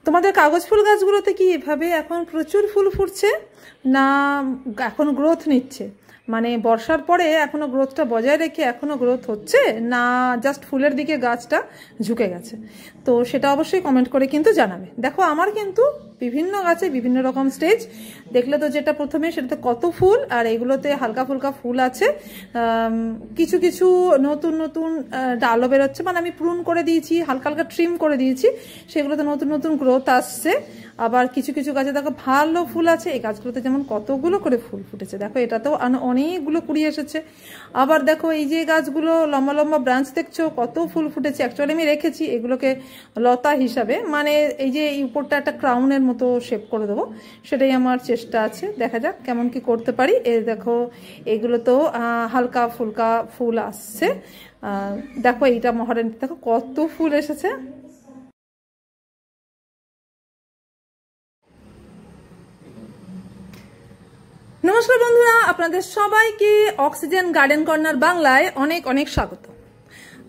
তোমাদের কাগজ ফুল গাছগুলোতে কি এভাবে এখন প্রচুর ফুল ফুটছে, না এখন গ্রোথ নিচ্ছে? মানে বর্ষার পরে এখনো গ্রোথটা বজায় রেখে এখনো গ্রোথ হচ্ছে, না জাস্ট ফুলের দিকে গাছটা ঝুঁকে গেছে? তো সেটা অবশ্যই কমেন্ট করে কিন্তু জানাবে। দেখো আমার কিন্তু বিভিন্ন গাছে বিভিন্ন রকম স্টেজ। দেখলে তো যেটা প্রথমে সেটাতে কত ফুল, আর এগুলোতে হালকা ফুলকা ফুল আছে, কিছু কিছু নতুন নতুন ডালও বেরোচ্ছে, মানে আমি প্রুন করে দিয়েছি, হালকা হালকা ট্রিম করে দিয়েছি, সেগুলোতে নতুন নতুন গ্রোথ আসছে। আবার কিছু কিছু গাছে দেখো ভালো ফুল আছে, এই গাছগুলোতে যেমন কতগুলো করে ফুল ফুটেছে, দেখো এটাতেও অনেকগুলো কুড়ি এসেছে। আবার দেখো এই যে গাছগুলো লম্বা লম্বা ব্রাঞ্চ দেখছো, কত ফুল ফুটেছে। অ্যাকচুয়ালি আমি রেখেছি এগুলোকে লতা হিসাবে, মানে এই যে উপরটা একটা ক্রাউনের মতো শেপ করে দেবো, সেটাই আমার চেষ্টা আছে। দেখা যাক কেমন কি করতে পারি। এই দেখো এগুলোতেও হালকা ফুলকা ফুল আসছে। দেখো এইটা মহারানী, দেখো কত ফুল এসেছে। নমস্কার বন্ধুরা, আপনাদের সবাইকে অক্সিজেন গার্ডেন কর্নার বাংলায় অনেক অনেক স্বাগত।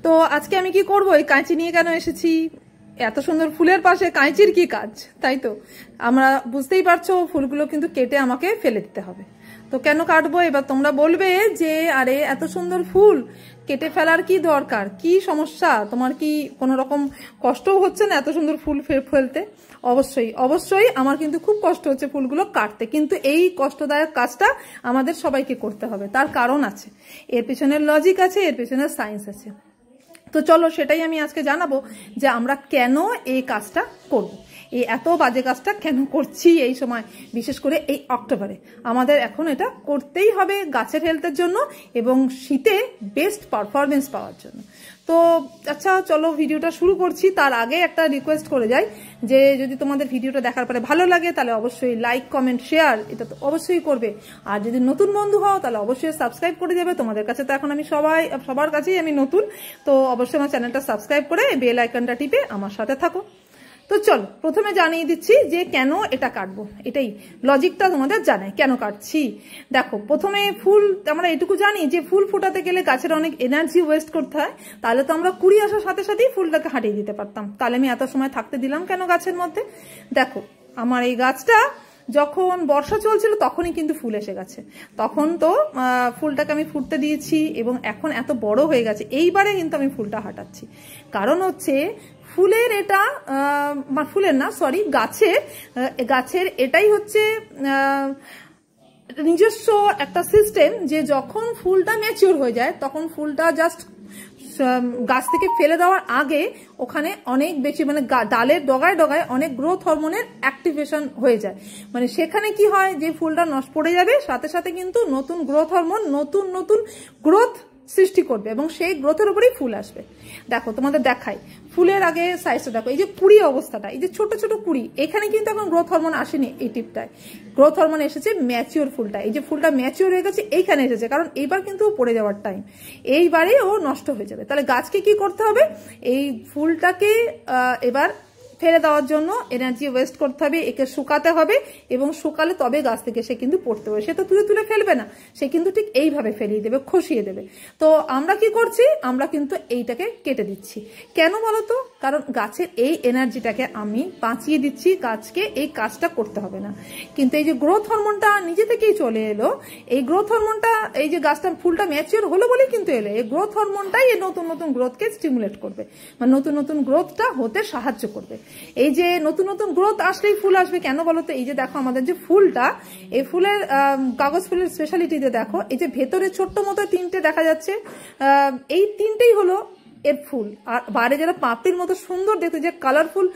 তো আজকে আমি কি করব, এই কাঁচি নিয়ে কেন এসেছি? এত সুন্দর ফুলের পাশে কাঁচির কি কাজ, তাই তো? আমরা বুঝতেই পারছো ফুলগুলো কিন্তু কেটে আমাকে ফেলে দিতে হবে। তো কেন কাটবো? এবার তোমরা বলবে যে আরে এত সুন্দর ফুল কেটে ফেলার কি দরকার, কি সমস্যা তোমার? কি কোনো রকম কষ্টও হচ্ছে না এত সুন্দর ফুল ফেলতে? অবশ্যই অবশ্যই আমার কিন্তু খুব কষ্ট হচ্ছে ফুলগুলো কাটতে, কিন্তু এই কষ্টদায়ক কাজটা আমাদের সবাইকে করতে হবে। তার কারণ আছে, এর পেছনের লজিক আছে, এর পেছনের সায়েন্স আছে। তো চলো সেটাই আমি আজকে জানাবো যে আমরা কেন এই কাজটা করব, এই এত বাজে কাজটা কেন করছি এই সময়, বিশেষ করে এই অক্টোবরে। আমাদের এখন এটা করতেই হবে গাছের হেলথের জন্য এবং শীতে বেস্ট পারফরমেন্স পাওয়ার জন্য। তো আচ্ছা চলো ভিডিওটা শুরু করছি। তার আগে একটা রিকোয়েস্ট করে যাই যে যদি তোমাদের ভিডিওটা দেখার পরে ভালো লাগে তাহলে অবশ্যই লাইক কমেন্ট শেয়ার এটা তো অবশ্যই করবে। আর যদি নতুন বন্ধু হও তাহলে অবশ্যই সাবস্ক্রাইব করে যাবে। তোমাদের কাছে তো এখন আমি সবার কাছেই আমি নতুন, তো অবশ্যই আমার চ্যানেলটা সাবস্ক্রাইব করে বেল আইকনটা টিপে আমার সাথে থাকো। তো চলো প্রথমে জানিয়ে দিচ্ছি যে কেন এটা কাটবো, এটাই লজিকটা তোমাদের জানাই কেন কাটছি। দেখো প্রথমে ফুল আমরা এটুকু জানি যে ফুল ফোটাতে গেলে গাছের অনেক এনার্জি ওয়েস্ট করতে হয়, তাহলে তো আমরা কুড়ি আসার সাথে সাথেই ফুলটাকে হাঁটিয়ে দিতে পারতাম, তাহলে আমি এত সময় থাকতে দিলাম কেন গাছের মধ্যে? দেখো আমার এই গাছটা যখন বর্ষা চলছিল তখনই কিন্তু ফুল এসে গেছে, তখন তো ফুলটাকে আমি ফুটতে দিয়েছি এবং এখন এত বড় হয়ে গেছে। এইবারে কিন্তু আমি ফুলটা হাঁটাচ্ছি, কারণ হচ্ছে ফুলের এটা ফুলের না সরি গাছের এটাই হচ্ছে নিজস্ব একটা সিস্টেম যে যখন ফুলটা ম্যাচিওর হয়ে যায় তখন ফুলটা জাস্ট গাছ থেকে ফেলে দেওয়ার আগে ওখানে অনেক বেশি মানে ডালের ডগায় ডগায় অনেক গ্রোথ হরমোনের অ্যাক্টিভেশন হয়ে যায়। মানে সেখানে কি হয়, যে ফুলটা নষ্ট পড়ে যাবে সাথে সাথে কিন্তু নতুন গ্রোথ হরমোন নতুন নতুন গ্রোথ সৃষ্টি করবে এবং সেই গ্রোথের উপরেই ফুল আসবে। দেখো তোমাদের দেখাই ফুলের আগে সাইজটা দেখো, এই যে কুড়ি অবস্থাটা, এই যে ছোট ছোট কুড়ি, এখানে কিন্তু এখন গ্রোথ হরমোন আসেনি। এই টিপটায় গ্রোথ হরমোন এসেছে ম্যাচিওর ফুলটা, এই যে ফুলটা ম্যাচিওর হয়ে গেছে এইখানে এসেছে, কারণ এইবার কিন্তু পড়ে যাওয়ার টাইম, এইবারে ও নষ্ট হয়ে যাবে। তাহলে গাছকে কি করতে হবে, এই ফুলটাকে এবার ফেলে দেওয়ার জন্য এনার্জি ওয়েস্ট করতে হবে, একে শুকাতে হবে এবং শুকালে তবে গাছ থেকে সে কিন্তু পড়তে হবে। সে তো তুলে তুলে ফেলবে না, সে কিন্তু ঠিক এইভাবে ফেলিয়ে দেবে, খসিয়ে দেবে। তো আমরা কি করছি, আমরা কিন্তু এইটাকে কেটে দিচ্ছি। কেন বলতো? কারণ গাছের এই এনার্জিটাকে আমি বাঁচিয়ে দিচ্ছি, গাছকে এই কাজটা করতে হবে না। কিন্তু এই যে গ্রোথ হরমোনটা নিজে থেকেই চলে এলো, এই গ্রোথ হরমোনটা এই যে গাছটা ফুলটা ম্যাচিওর হলো বলেই কিন্তু এলো, এই গ্রোথ হরমোনটাই এই নতুন নতুন গ্রোথকে স্টিমুলেট করবে, মানে নতুন নতুন গ্রোথটা হতে সাহায্য করবে। এই যে নতুন নতুন গ্রোথ আসলেই ফুল আসবে। কেন বলতো? এই যে দেখো আমাদের যে ফুলটা, এই ফুলের কাগজ ফুলের স্পেশালিটিতে দেখো এই যে ভেতরে ছোট্ট মতো তিনটে দেখা যাচ্ছে, এই তিনটেই হলো এর ফুল। আর বাইরে যারা পাপড়ির মতো সুন্দর দেখতে যে কালারফুল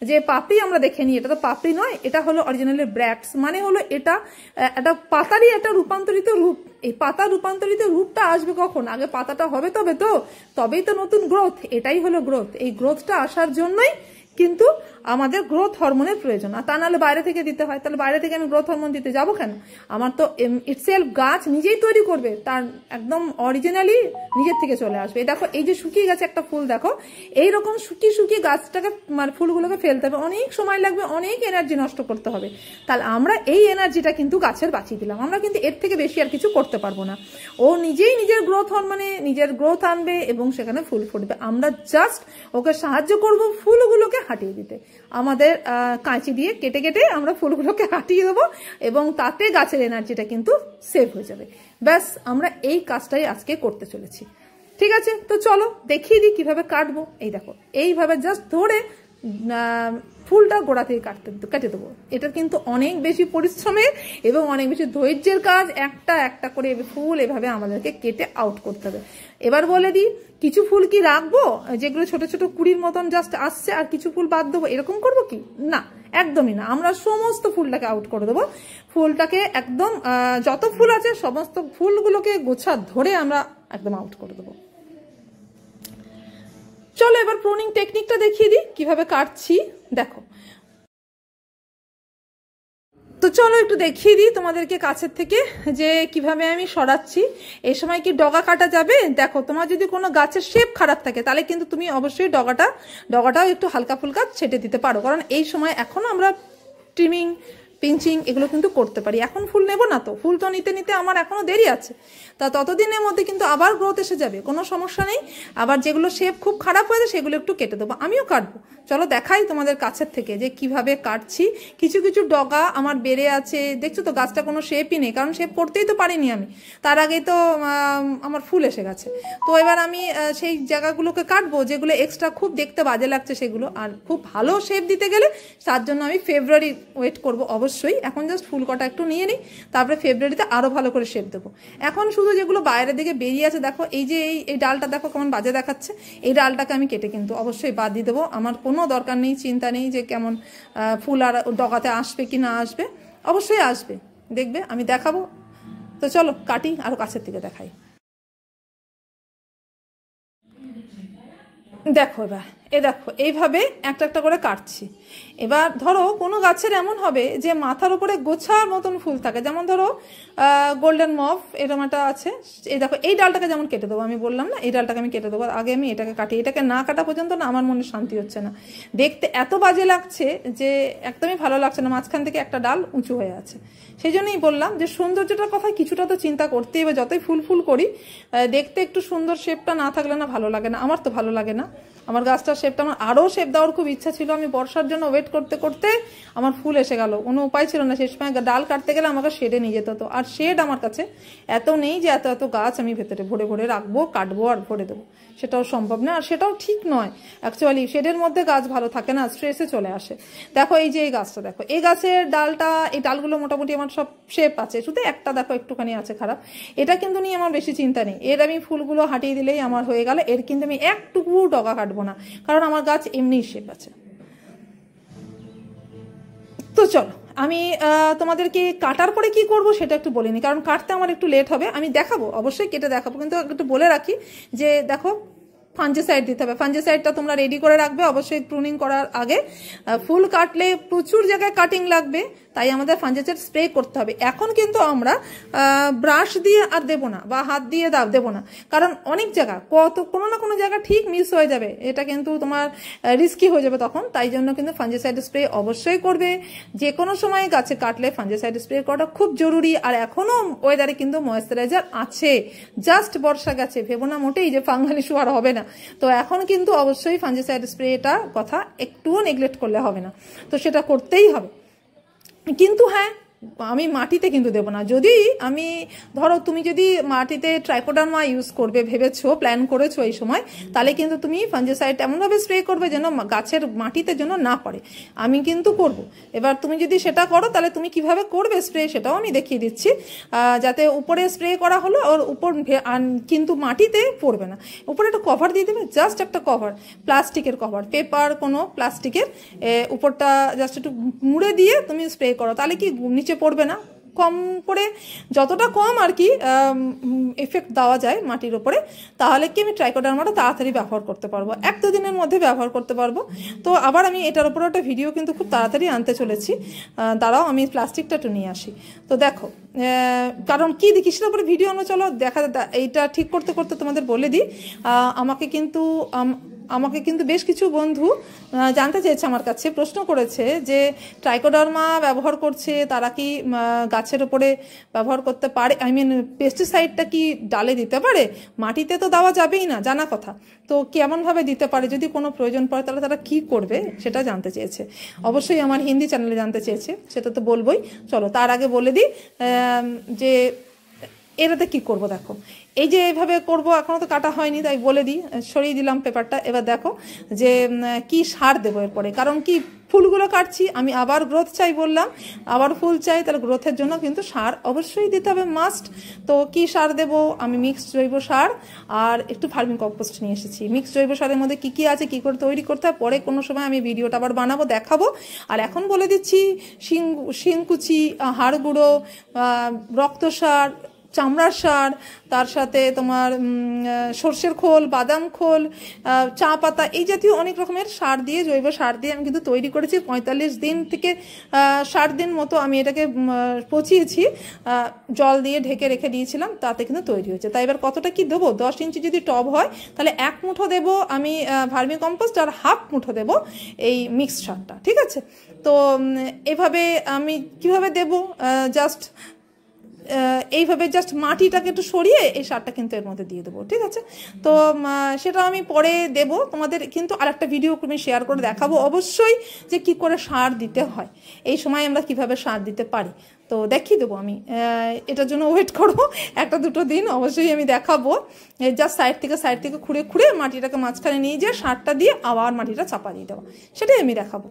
যে পাপড়ি আমরা দেখে নিই, এটা তো পাপড়ি নয়, এটা হলো অরিজিনালি ব্র্যাক্টস, মানে হলো এটা একটা পাতারই একটা রূপান্তরিত রূপ। এই পাতা রূপান্তরিত রূপটা আসবে কখন? আগে পাতাটা হবে তবেই তো নতুন গ্রোথ, এটাই হলো গ্রোথ। এই গ্রোথটা আসার জন্যই কিন্তু আমাদের গ্রোথ হরমোনের প্রয়োজন, আর তা নাহলে বাইরে থেকে দিতে হয়। তাহলে বাইরে থেকে আমি গ্রোথ হরমোন দিতে যাবো কেন? আমার তো ইটসেলফ গাছ নিজেই তৈরি করবে, তার একদম অরিজিনালি নিজের থেকে চলে আসবে। দেখো এই যে শুকিয়ে গেছে একটা ফুল, দেখো এইরকম শুকিয়ে শুকিয়ে গাছটাকে মানে ফুলগুলোকে ফেলতে হবে, অনেক সময় লাগবে, অনেক এনার্জি নষ্ট করতে হবে। তাহলে আমরা এই এনার্জিটা কিন্তু গাছের বাঁচিয়ে দিলাম, আমরা কিন্তু এর থেকে বেশি আর কিছু করতে পারবো না। ও নিজেই নিজের গ্রোথ হরমোনে নিজের গ্রোথ আনবে এবং সেখানে ফুল ফুটবে, আমরা জাস্ট ওকে সাহায্য করব ফুলগুলোকে হাঁটিয়ে দিতে। আমাদের কাঁচি দিয়ে কেটে কেটে আমরা ফুলগুলোকে কাটিয়ে দেবো এবং তাতে গাছের এনার্জিটা কিন্তু সেভ হয়ে যাবে। ব্যাস, আমরা এই কাজটাই আজকে করতে চলেছি। ঠিক আছে, তো চলো দেখিয়ে দিই কিভাবে কাটবো। এই দেখো, এইভাবে জাস্ট ধরে ফুলটা গোড়া থেকে কেটে দেবো। এটা কিন্তু অনেক বেশি পরিশ্রমের এবং অনেক বেশি ধৈর্যের কাজ। একটা একটা করে ফুল এভাবে আমাদেরকে কেটে আউট করতে হবে। এবার বলে দিই, কিছু ফুল কি রাখবো যেগুলো ছোট ছোট কুড়ির মতন জাস্ট আসছে আর কিছু ফুল বাদ দেবো, এরকম করবো কি? না, একদমই না। আমরা সমস্ত ফুলটাকে আউট করে দেবো। ফুলটাকে একদম যত ফুল আছে সমস্ত ফুলগুলোকে গোছা ধরে আমরা একদম আউট করে দেবো। চলো এবার প্রুনিং টেকনিকটা দেখিয়ে দিই কিভাবে কাটছি। দেখো, তো চলো একটু দেখিয়ে দিই তোমাদেরকে কাছের থেকে যে কিভাবে আমি সরাচ্ছি। এই সময় কি ডগা কাটা যাবে? দেখো, তোমার যদি কোনো গাছের শেপ খারাপ থাকে তাহলে কিন্তু তুমি অবশ্যই ডগাটাও একটু হালকা ফুলকা ছেটে দিতে পারো, কারণ এই সময় এখনো আমরা ট্রিমিং পিঞ্চিং এগুলো কিন্তু করতে পারি। এখন ফুল নেব না, তো ফুল তো নিতে নিতে আমার এখনো দেরি আছে, তা ততদিনের মধ্যে কিন্তু আবার গ্রোথ এসে যাবে, কোনো সমস্যা নেই। আবার যেগুলো শেপ খুব খারাপ হয়েছে সেগুলো একটু কেটে দেবো, আমিও কাটবো। চলো দেখাই তোমাদের কাছের থেকে যে কিভাবে কাটছি। কিছু কিছু ডগা আমার বেড়ে আছে, দেখছো তো গাছটা কোনো শেপই নেই, কারণ শেপ করতেই তো পারিনি আমি, তার আগেই তো আমার ফুল এসে গেছে। তো এবার আমি সেই জায়গাগুলোকে কাটবো যেগুলো এক্সট্রা খুব দেখতে বাজে লাগছে সেগুলো। আর খুব ভালো শেপ দিতে গেলে তার জন্য আমি ফেব্রুয়ারি ওয়েট করবো অবশ্যই। এখন জাস্ট ফুল কটা একটু নিয়ে নিই, তারপরে ফেব্রুয়ারিতে আরও ভালো করে শেপ দেবো। এখন শুধু যেগুলো বাইরের দিকে বেরিয়ে আছে, দেখো এই যে এই ডালটা দেখো কেমন বাজে দেখাচ্ছে, এই ডালটাকে আমি কেটে কিন্তু অবশ্যই বাদ দিয়ে দেবো। আমার কোনো দরকার নেই, চিন্তা নেই যে কেমন ফুল আর ডগাতে আসবে কি না আসবে, অবশ্যই আসবে, দেখবে আমি দেখাবো। তো চলো কাটি, আরও কাছের থেকে দেখাই। দেখো এবার দেখো এইভাবে একটা একটা করে কাটছি। এবার ধরো কোনো গাছের এমন হবে যে মাথার উপরে গোছার মতন ফুল থাকে, যেমন ধরো গোল্ডেন মফ এরকম একটা আছে। এই দেখো এই ডালটাকে যেমন কেটে দেবো, আমি বললাম না এই ডালটাকে আমি কেটে দেবো, আগে আমি এটাকে কাটি। এটাকে না কাটা পর্যন্ত না আমার মনে শান্তি হচ্ছে না, দেখতে এত বাজে লাগছে যে একদমই ভালো লাগছে না, মাঝখান থেকে একটা ডাল উঁচু হয়ে আছে। সেই জন্যই বললাম যে সৌন্দর্যটার কথা কিছুটা তো চিন্তা করতেই হবে, যতই ফুল ফুল করি দেখতে একটু সুন্দর শেপটা না থাকলে না ভালো লাগে না, আমার তো ভালো লাগে না। আমার গাছটার শেপটা, আমার আরও শেপ দেওয়ার খুব ইচ্ছা ছিল, আমি বর্ষার জন্য ওয়েট করতে করতে আমার ফুল এসে গেল, কোনো উপায় ছিল না। সেই সময় ডাল কাটতে গেলে আমাকে শেডে নিয়ে যেতে হতো, আর শেড আমার কাছে এত নেই যে এত এত গাছ আমি ভেতরে ভরে ভরে রাখবো, কাটবো আর ভরে দেবো, সেটাও সম্ভব না, আর সেটাও ঠিক নয়। অ্যাকচুয়ালি শেডের মধ্যে গাছ ভালো থাকে না, স্ট্রেসে চলে আসে। দেখো এই যে এই গাছটা দেখো, এই গাছের ডালটা, এই ডালগুলো মোটামুটি আমার সব শেপ আছে, শুধু একটা দেখো একটুখানি আছে খারাপ, এটা কিন্তু নিয়ে আমার বেশি চিন্তা নেই। এর আমি ফুলগুলো হাঁটিয়ে দিলেই আমার হয়ে গেল, এর কিন্তু আমি একটুকু ডগা কাটবো না, কারণ আমার গাছ এমনিই শেপ আছে। তো চলো আমি তোমাদেরকে কাটার পরে কি করব সেটা একটু বলিনি, কারণ কাটতে আমার একটু লেট হবে, আমি দেখাবো অবশ্যই কেটে দেখাবো, কিন্তু একটু বলে রাখি যে দেখো ফাঞ্জিসাইড দিতে হবে। ফাঞ্জিসাইডটা তোমরা রেডি করে রাখবে অবশ্যই প্রুনিং করার আগে। ফুল কাটলে প্রচুর জায়গায় কাটিং লাগবে, তাই আমাদের ফাঞ্জিসাইড স্প্রে করতে হবে। এখন কিন্তু আমরা ব্রাশ দিয়ে আর দেবো না বা হাত দিয়ে দেবো না, কারণ অনেক জায়গা কোনো না কোনো জায়গা ঠিক মিস হয়ে যাবে, এটা কিন্তু তোমার রিস্কি হয়ে যাবে তখন। তাই জন্য কিন্তু ফাঞ্জিসাইড স্প্রে অবশ্যই করবে। যে কোনো সময় গাছে কাটলে ফাঞ্জিসাইড স্প্রে করাটা খুব জরুরি। আর এখনো ওয়েদারে কিন্তু ময়েশ্চারাইজার আছে, জাস্ট বর্ষা গেছে, ভেবো না মোটেই যে ফাঙ্গাল ইস্যু আর হবে না। তো এখন কিন্তু অবশ্যই ফাঞ্জিসাইড স্প্রেটা কথা একটুও নেগলেক্ট করলে হবে না, তো সেটা করতেই হবে। কিন্তু হ্যাঁ, আমি মাটিতে কিন্তু দেবো না। যদি আমি ধরো তুমি যদি মাটিতে ট্রাইকোডার্মা ইউজ করবে ভেবেছো, প্ল্যান করেছো এই সময়, তাহলে কিন্তু তুমি ফাঞ্জিসাইড এমনভাবে স্প্রে করবে যেন গাছের মাটিতে যেন না পড়ে। আমি কিন্তু করব। এবার তুমি যদি সেটা করো তাহলে তুমি কিভাবে করবে স্প্রে সেটাও আমি দেখিয়ে দিচ্ছি, যাতে উপরে স্প্রে করা হলো ওর উপর কিন্তু মাটিতে পড়বে না। উপরে একটা কভার দিয়ে দেবে, জাস্ট একটা কভার, প্লাস্টিকের কভার, পেপার কোনো প্লাস্টিকের, উপরটা জাস্ট একটু মুড়ে দিয়ে তুমি স্প্রে করো, তাহলে কি নিচে পড়বে না। কম করে, যতটা কম আর কি এফেক্ট দেওয়া যায় মাটির ওপরে, তাহলে কি আমি ট্রাইকোডার্মাটা তাড়াতাড়ি ব্যবহার করতে পারবো, 1-2 দিনের মধ্যে ব্যবহার করতে পারবো। তো আবার আমি এটার উপরে একটা ভিডিও কিন্তু খুব তাড়াতাড়ি আনতে চলেছি, দাঁড়াও আমি প্লাস্টিকটা একটু নিয়ে আসি। তো দেখো, কারণ কি কিসের উপরে ভিডিও আনো, চলো দেখা, এইটা ঠিক করতে করতে তোমাদের বলে দিই। আমাকে কিন্তু আমাকে কিন্তু বেশ কিছু বন্ধু জানতে চেয়েছে, আমার কাছে প্রশ্ন করেছে যে ট্রাইকোডার্মা ব্যবহার করছে তারা কি গাছের ওপরে ব্যবহার করতে পারে, পেস্টিসাইডটা কি ডালে দিতে পারে? মাটিতে তো দেওয়া যাবেই না, জানা কথা, তো কেমনভাবে দিতে পারে, যদি কোনো প্রয়োজন পড়ে তাহলে তারা কি করবে সেটা জানতে চেয়েছে। অবশ্যই আমার হিন্দি চ্যানেলে জানতে চেয়েছে, সেটা তো বলবোই। চলো তার আগে বলে দিই যে এটাতে কি করব। দেখো এই যে এইভাবে করব, এখনো তো কাটা হয়নি তাই বলে দিই, সরিয়ে দিলাম পেপারটা। এবার দেখো যে কি সার দেবো এরপরে, কারণ কি ফুলগুলো কাটছি আমি, আবার গ্রোথ চাই বললাম, আবার ফুল চাই, তাহলে গ্রোথের জন্য কিন্তু সার অবশ্যই দিতে হবে, মাস্ট। তো কি সার দেব আমি? মিক্সড জৈব সার আর একটু ভার্মি কম্পোস্ট নিয়ে এসেছি। মিক্সড জৈব সারের মধ্যে কি কি আছে, কি করে তৈরি করতে হয়, পরে কোনো সময় আমি ভিডিওটা আবার বানাবো, দেখাবো। আর এখন বলে দিচ্ছি শিংকুচি, হাড় গুঁড়ো, রক্ত সার, চামড়ার সার, তার সাথে তোমার সর্ষের খোল, বাদাম খোল, চা পাতা, এই জাতীয় অনেক রকমের সার দিয়ে, জৈব সার দিয়ে আমি কিন্তু তৈরি করেছি। 45 দিন থেকে 60 দিন মতো আমি এটাকে পচিয়েছি, জল দিয়ে ঢেকে রেখে দিয়েছিলাম, তাতে কিন্তু তৈরি হয়েছে। তাই এবার কতটা কি দেবো, 10 ইঞ্চি যদি টব হয় তাহলে 1 মুঠো দেবো আমি ভার্মি কম্পোস্ট, আর 1/2 মুঠো দেবো এই মিক্স সারটা, ঠিক আছে? তো এভাবে আমি কিভাবে দেবো, জাস্ট এইভাবে জাস্ট মাটিটাকে একটু সরিয়ে এই সারটা কিন্তু এর মধ্যে দিয়ে দেবো, ঠিক আছে? তো সেটা আমি পরে দেব তোমাদের, কিন্তু আরেকটা ভিডিও আমি শেয়ার করে দেখাবো অবশ্যই যে কি করে সার দিতে হয়, এই সময় আমরা কিভাবে সার দিতে পারি, তো দেখিয়ে দেবো আমি। এটার জন্য ওয়েট করবো 1-2 দিন, অবশ্যই আমি দেখাবো। জাস্ট সাইড থেকে খুঁড়ে খুঁড়ে মাটিটাকে মাঝখানে নিয়ে যেয়ে সারটা দিয়ে আবার মাটিটা চাপা দিয়ে দেওয়া, সেটাই আমি দেখাবো,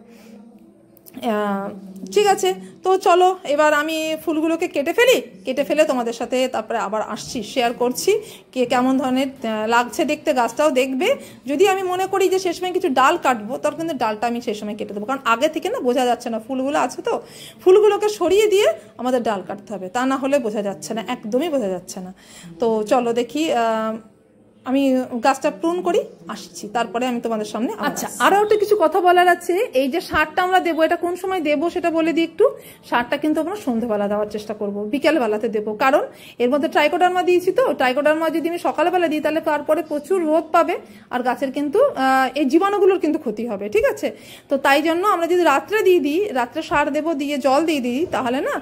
ঠিক আছে? তো চলো এবার আমি ফুলগুলোকে কেটে ফেলে তোমাদের সাথে তারপরে আবার আসছি, শেয়ার করছি কে কেমন ধরনের লাগছে দেখতে, গাছটাও দেখবে। যদি আমি মনে করি যে সেই সময় কিছু ডাল কাটবো, তখন কিন্তু ডালটা আমি সেই সময় কেটে দেবো, কারণ আগে থেকে না বোঝা যাচ্ছে না, ফুলগুলো আছে তো, ফুলগুলোকে সরিয়ে দিয়ে আমাদের ডাল কাটতে হবে, তা না হলে বোঝা যাচ্ছে না, একদমই বোঝা যাচ্ছে না। তো চলো দেখি, আমি গাছটা প্রুন করি, আসছি, তারপরে আমি তোমাদের সামনে। আচ্ছা, আরো একটা কিছু কথা বলার আছে, এই যে সারটা আমরা দেবো, এটা কোন সময় দেবো সেটা বলে দিই একটু। সারটা কিন্তু আমরা সন্ধ্যাবেলা দেওয়ার চেষ্টা করব, বিকেলবেলাতে দেবো, কারণ এর মধ্যে ট্রাইকোডার্মা দিয়েছি, তো ট্রাইকোডার্মা যদি আমি সকালবেলা দিই তাহলে তারপরে প্রচুর রোদ পাবে, আর গাছের কিন্তু এই জীবাণুগুলোর কিন্তু ক্ষতি হবে, ঠিক আছে? তো তাই জন্য আমরা যদি রাত্রে দিয়ে দিই, রাত্রে সার দেবো, দিয়ে জল দিয়ে দিই, তাহলে না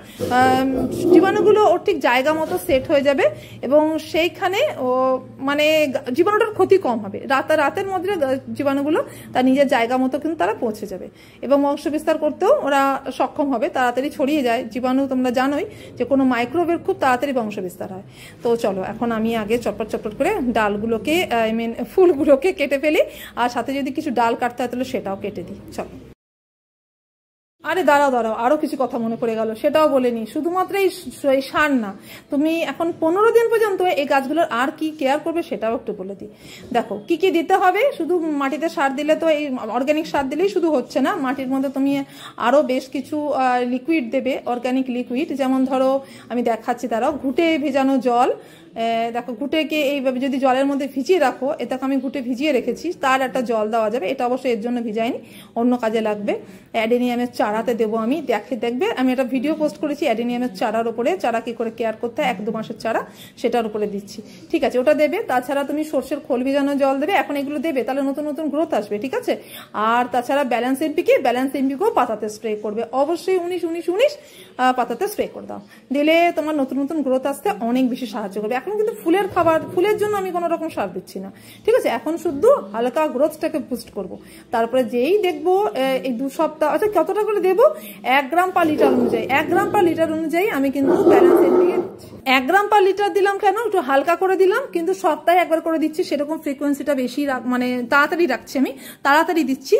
জীবাণুগুলো ওর ঠিক জায়গা মতো সেট হয়ে যাবে, এবং সেইখানে ও মানে জীবাণুটার ক্ষতি কম হবে। রাতের মধ্যে জীবাণুগুলো তার নিজের জায়গা মতো কিন্তু তারা পৌঁছে যাবে, এবং বংশ বিস্তার করতেও ওরা সক্ষম হবে, তাড়াতাড়ি ছড়িয়ে যায় জীবাণু। তোমরা জানোই যে কোনো মাইক্রোওয়েভের খুব তাড়াতাড়ি বংশ বিস্তার হয়। তো চলো এখন আমি আগে চটপট করে ডালগুলোকে, ফুলগুলোকে কেটে ফেলি, আর সাথে যদি কিছু ডাল কাটতে হয় তাহলে সেটাও কেটে দিই। চলো, আরে দাঁড়াও আরো কিছু কথা মনে পড়ে গেল, সেটাও বলে নি। শুধুমাত্র এই সার না, তুমি এখন 15 দিন পর্যন্ত এই গাছগুলোর আর কি কেয়ার করবে সেটাও একটু বলে দিই। দেখো কি কি দিতে হবে, শুধু মাটিতে সার দিলে তো, এই অর্গানিক সার দিলেই শুধু হচ্ছে না, মাটির মধ্যে তুমি আরো বেশ কিছু লিকুইড দেবে, অর্গানিক লিকুইড। যেমন ধরো আমি দেখাচ্ছি, তারাও ঘুটে ভেজানো জল, দেখো ঘুটেকে এইভাবে যদি জলের মধ্যে ভিজিয়ে রাখো, এটাকে আমি ঘুটে ভিজিয়ে রেখেছি, তার একটা জল দেওয়া যাবে, এটা অবশ্যই এর জন্য ভিজাইনি, অন্য কাজে লাগবে। অ্যাডেনিয়ামের চারাতে দেবো আমি, দেখবে আমি একটা ভিডিও পোস্ট করেছি অ্যাডেনিয়ামের চারার উপরে, চারা কি করে কেয়ার করতে হয়, 1-2 মাসের চারা, সেটার উপরে দিচ্ছি, ঠিক আছে? ওটা দেবে। তাছাড়া তুমি সর্ষের খোল ভিজানো জল দেবে, এখন এগুলো দেবে, তাহলে নতুন নতুন গ্রোথ আসবে, ঠিক আছে? আর তাছাড়া ব্যালেন্স এমপিকেও পাতাতে স্প্রে করবে, অবশ্যই 19-19-19 পাতাতে স্প্রে করে দাও, দিলে তোমার নতুন নতুন গ্রোথ আসতে অনেক বেশি সাহায্য করবে। এখন কিন্তু ফুলের খাবার, ফুলের জন্য আমি কোনো রকম সার দিচ্ছি না, ঠিক আছে? এখন শুধু হালকা গ্রোথটাকে বুস্ট করব। তারপরে যেই দেখবো এই 2 সপ্তাহ, আচ্ছা কতটা করে দেবো, 1 গ্রাম পার লিটার অনুযায়ী, 1 গ্রাম পার লিটার অনুযায়ী আমি কিন্তু ব্যালেন্স এনপিকে দিচ্ছি। 1 গ্রাম পার লিটার দিলাম কেন, একটু হালকা করে দিলাম, কিন্তু সপ্তাহে একবার করে দিচ্ছি, সেরকম ফ্রিকোয়েন্সিটা বেশি মানে তাড়াতাড়ি রাখছি, আমি তাড়াতাড়ি দিচ্ছি,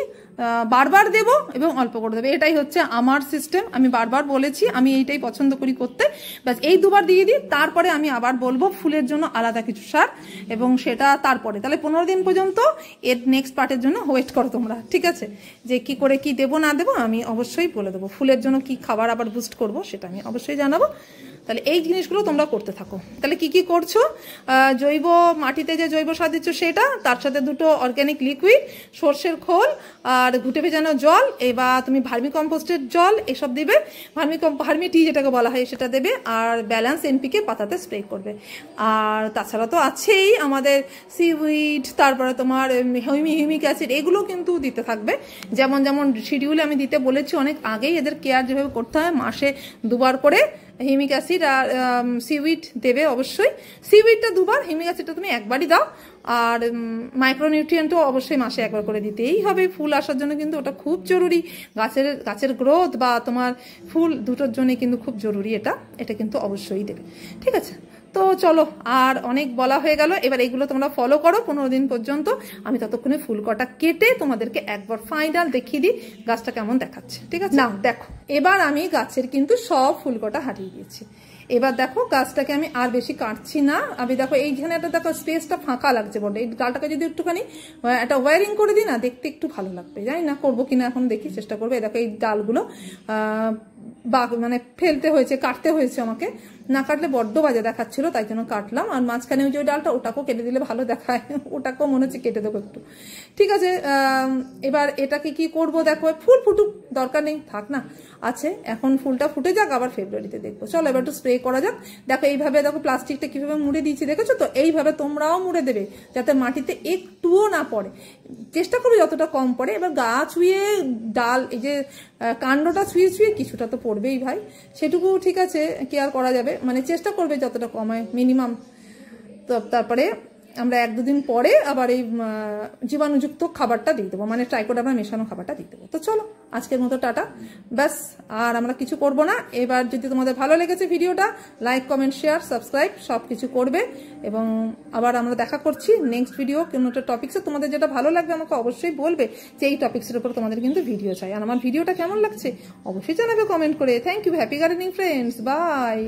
বারবার দেব এবং অল্প করে দেবে, এটাই হচ্ছে আমার সিস্টেম। আমি বারবার বলেছি আমি এইটাই পছন্দ করি করতে, ব্যাস এই 2 বার দিয়ে দিই, তারপরে আমি আবার বলবো ফুলের জন্য আলাদা কিছু সার, এবং সেটা তারপরে। তাহলে 15 দিন পর্যন্ত এর নেক্সট পার্টের জন্য ওয়েট করো তোমরা, ঠিক আছে? যে কি করে কি দেবো না দেবো আমি অবশ্যই বলে দেবো, ফুলের জন্য কি খাবার আবার বুস্ট করব সেটা আমি অবশ্যই জানাবো। তাহলে এই জিনিসগুলো তোমরা করতে থাকো। তাহলে কি কি করছো, জৈব মাটিতে যে জৈব সার দিচ্ছ সেটা, তার সাথে 2টো অর্গ্যানিক লিকুইড, সর্ষের খোল আর ঘুটে ভেজানো জল, এবার তুমি ভার্মি কম্পোস্টের জল এসব দিবে, ভার্মি টি যেটাকে বলা হয় সেটা দেবে, আর ব্যালেন্স এনপিকে পাতাতে স্প্রে করবে। আর তাছাড়া তো আছেই আমাদের সিউইড, তারপরে তোমার হিউমিক অ্যাসিড, এগুলো কিন্তু দিতে থাকবে। যেমন যেমন শিডিউলে আমি দিতে বলেছি অনেক আগেই, এদের কেয়ার যেভাবে করতে হয়, মাসে 2বার করে হিউমিক অ্যাসিড আর সিউইড দেবে অবশ্যই। সিউইডটা 2বার, হিউমিক অ্যাসিডটা তুমি একবারই দাও। আর মাইক্রোনিউট্রিয়েন্টও অবশ্যই মাসে 1বার করে দিতেই হবে। ফুল আসার জন্য কিন্তু ওটা খুব জরুরি, গাছের গ্রোথ বা তোমার ফুল দুটোর জন্যই কিন্তু খুব জরুরি এটা কিন্তু অবশ্যই দেবে। ঠিক আছে, তো চলো, আর অনেক বলা হয়ে গেল। এবার এগুলো তোমরা ফলো করো 15 দিন পর্যন্ত। আমি ততক্ষণে ফুল কটা কেটে তোমাদেরকে একবার ফাইনাল দেখিয়ে দিই গাছটা কেমন দেখাচ্ছে। ঠিক আছে, না দেখো, এবার আমি গাছের কিন্তু সব ফুল কটা হারিয়ে দিয়েছি। এবার দেখো গাছটাকে আমি আর বেশি কাটছি না। আমি দেখো এইখানে একটা দেখো স্পেসটা ফাঁকা লাগছে বড়, এই ডালটাকে যদি একটুখানি একটা ওয়ারিং করে দিই না, দেখতে একটু ভালো লাগবে। জানি না করবো কিনা, এখন দেখি, চেষ্টা করবো। দেখো এই ডালগুলো মানে ফেলতে হয়েছে, কাটতে হয়েছে আমাকে, না কাটলে বড্ড বাজে দেখাচ্ছিল, তাই জন্য কাটলাম। আর মাঝখানে ওই যে ডালটা, ওটাকেও কেটে দিলে ভালো দেখায়, ওটাকেও মনে হচ্ছে কেটে দেবো একটু। ঠিক আছে, এবার এটাকে কি করব, দেখো ফুল ফুটুক, দরকার নেই, থাক না, আছে এখন, ফুলটা ফুটে যাক, আবার ফেব্রুয়ারিতে দেখবো। চলো এবার একটু স্প্রে করা যাক। দেখো এইভাবে, দেখো প্লাস্টিকটা কিভাবে মুড়ে দিয়েছি, দেখেছো তো? এইভাবে তোমরাও মুড়ে দেবে যাতে মাটিতে একটুও না পড়ে, চেষ্টা করবে যতটা কম পড়ে। এবার গা ছুঁয়ে ডাল, এই যে কাণ্ডটা ছুঁয়ে ছুঁয়ে কিছুটা তো পড়বেই ভাই, সেটুকু ঠিক আছে, কেয়ার করা যাবে, মানে চেষ্টা করবে যতটা কমায় মিনিমাম। তো তারপরে আমরা 1-2 দিন পরে আবার এই জীবাণুযুক্ত খাবারটা দিয়ে দেবো, মানে ট্রাইকোডার্মা মেশানো খাবারটা দিয়ে দেবো। তো চলো আজকের মতো টাটা, ব্যাস, আর আমরা কিছু করব না। এবার যদি তোমাদের ভালো লেগেছে ভিডিওটা, লাইক, কমেন্ট, শেয়ার, সাবস্ক্রাইব সব কিছু করবে। এবং আবার আমরা দেখা করছি নেক্সট ভিডিও কোনো একটা টপিক্সে। তোমাদের যেটা ভালো লাগবে আমাকে অবশ্যই বলবে যে এই টপিক্সের উপর তোমাদের কিন্তু ভিডিও চাই। আর আমার ভিডিওটা কেমন লাগছে অবশ্যই জানাবে কমেন্ট করে। Thank you, happy gardening friends, by.